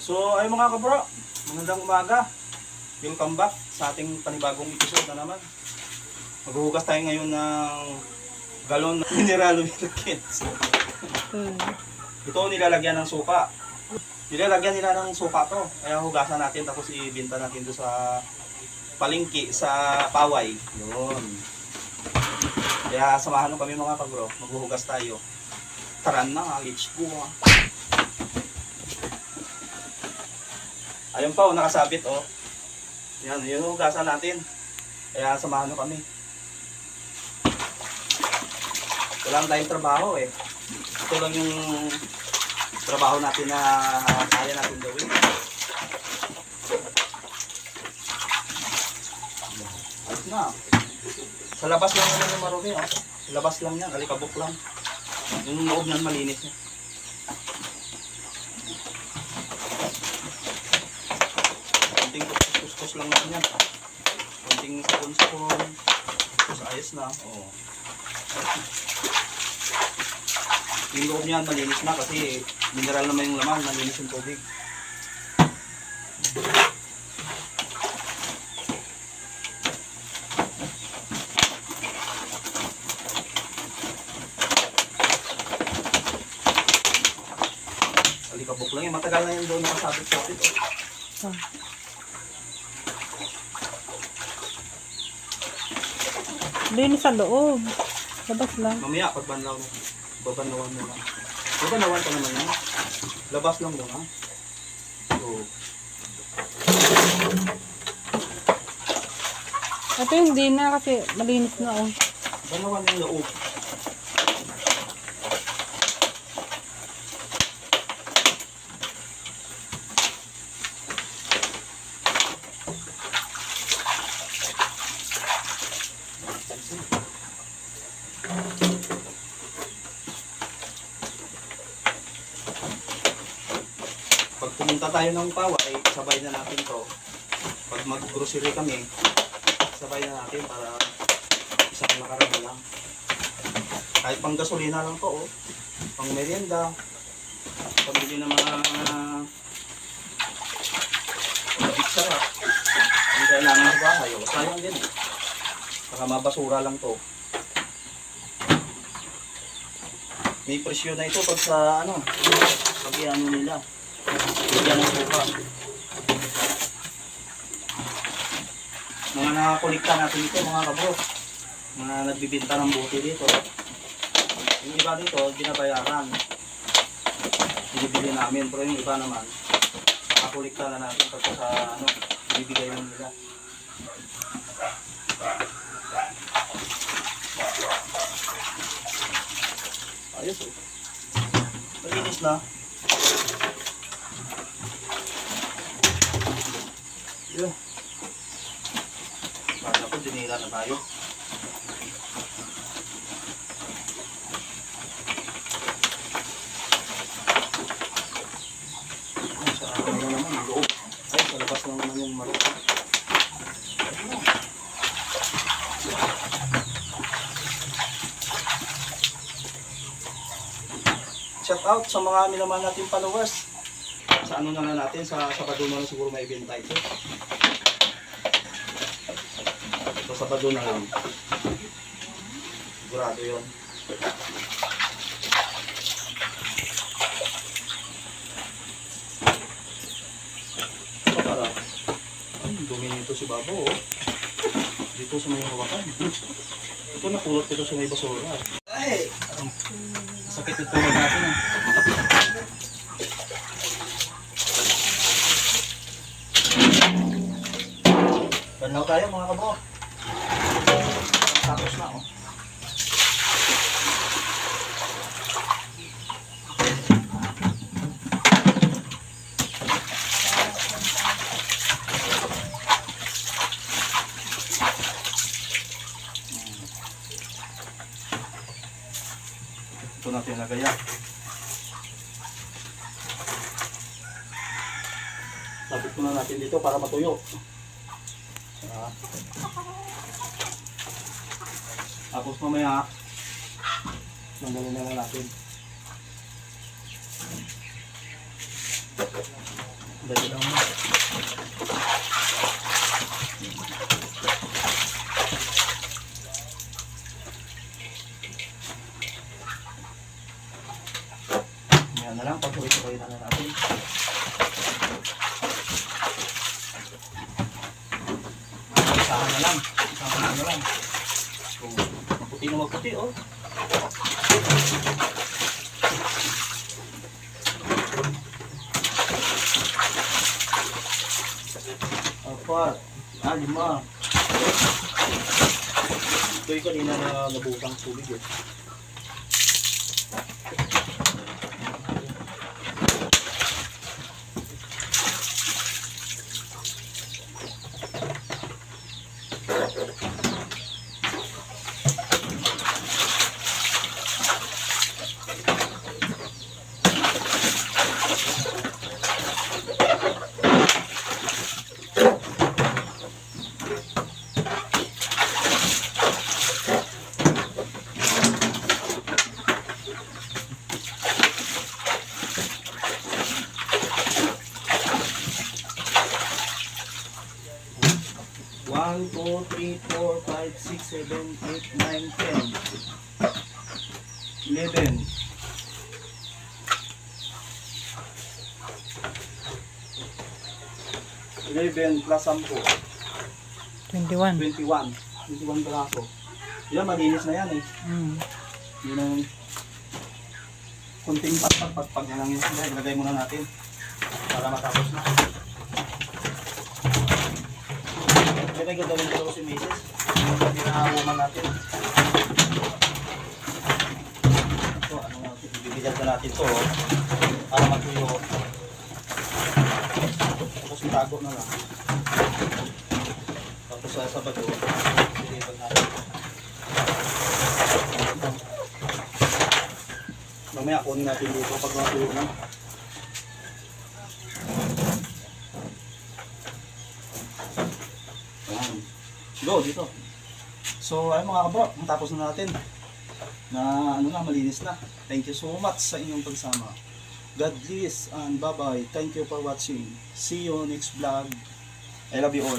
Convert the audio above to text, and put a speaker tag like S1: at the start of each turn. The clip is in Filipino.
S1: So ay mga kabro, magandang umaga. Welcome back sa ating panibagong episode na naman. Maghuhugas tayo ngayon ng galon ng mineral lubricants. Ito nilalagyan ng suka. Nilalagyan nila ng suka to. Kaya hugasan natin tapos ibenta natin doon sa palengke sa Paway. Yun. Kaya samahan nyo kami mga kabro. Maghuhugas tayo. Tara na, let's go. Ayun pa, nakasabit oh. Yan, yun hugasan natin. Kaya samahan nyo kami. Wala lang tayong trabaho eh. Ito lang yung trabaho natin na kaya natin gawin. Ayos na. Sa labas lang naman yung marumi oh. Sa labas lang yan, alikabok lang. Yung loob niyan malinis eh. Kuskus lang natin yan. Kunting sabon-sabon. Tapos ayos na. Oo. Yung loob niyan malinis na kasi mineral naman yung laman. Malinis yung tubig. Alikabok lang yun. Matagal na yun doon nakasabit-sabit. Oh.
S2: Linis sa loob. Labas lang.
S1: Mamaya, pagbanlaw mo. Babanlawan mo lang. Babanlawan ka naman yan. Labas lang doon ha. So.
S2: Ito hindi na kasi malinis na oh.
S1: Banlawan yung loob. Pag pumunta tayo ng Paway, sabay na natin to. Pag mag-grocery kami, sabay na natin para isang nakarami lang. Kahit pang gasolina lang to, oh. Pang merienda, pambili ng mga sarap. Ang kailangan sa bahay, oh. Sayang din. Saka mabasura lang to. May presyo na ito pag sa ano, pag ano nila. Bigyan ng suka. Mga nakakulikta natin ito mga kabro. Mga nagbibinta ng buti dito. Yung iba dito, binabayaran. Binibili namin. Pero yung iba naman, nakakulikta na natin pagka sa ano, bibigay lang nila. Ayos oh. Malinis na. Yun. Basta po, dinila na tayo. Sa ano naman, yung loob. Ay, sa labas lang naman yung marot. Shout out sa mga minamahal natin followers. Sa ano na lang natin, sa Sabado na lang siguro may ibenta ito. Sa Sabado na lang. Sigurado yun. So, para. Ay, dumi nito si Babo oh. Dito sa may hawakan. Ito napulot dito sa may basura. Ay! Sakit ito natin ah. Banlaw tayo mga kabo. Tapos na oh. Ito natin nagaya. Tapos muna natin dito para matuyo. Tapos mamaya tanggalin na lang natin. Dali lang mo. Yan na lang, patuloy-tuloy na natin. Isahan na lang. Isahan na lang. So, maputi na maputi, oh. Apat. 5. Ito yung kanina na nabutang tubig, eh. One, 2, 3, 4, 5, 6, 7, 8, 9, 10, 11. 11 plus 10.
S2: 21.
S1: 21. 21 piraso. Yan, malinis na yan, eh. Yun ang kunting pagpag na lang yun. Ilagay muna natin para matapos na. May gagawin ko si Mrs. Pinahawaman natin. Ito, ano natin, bibigyan na natin ito, oh, para matuyo. Tapos itago na lang. Tapos sa bago, silipag natin. Mamaya kunin natin dito pag matuyo na. Go dito. So ayun mga kabro, matapos na natin na ano na, malinis na. Thank you so much sa inyong pagsama. God bless and bye bye. Thank you for watching. See you next vlog. I love you all.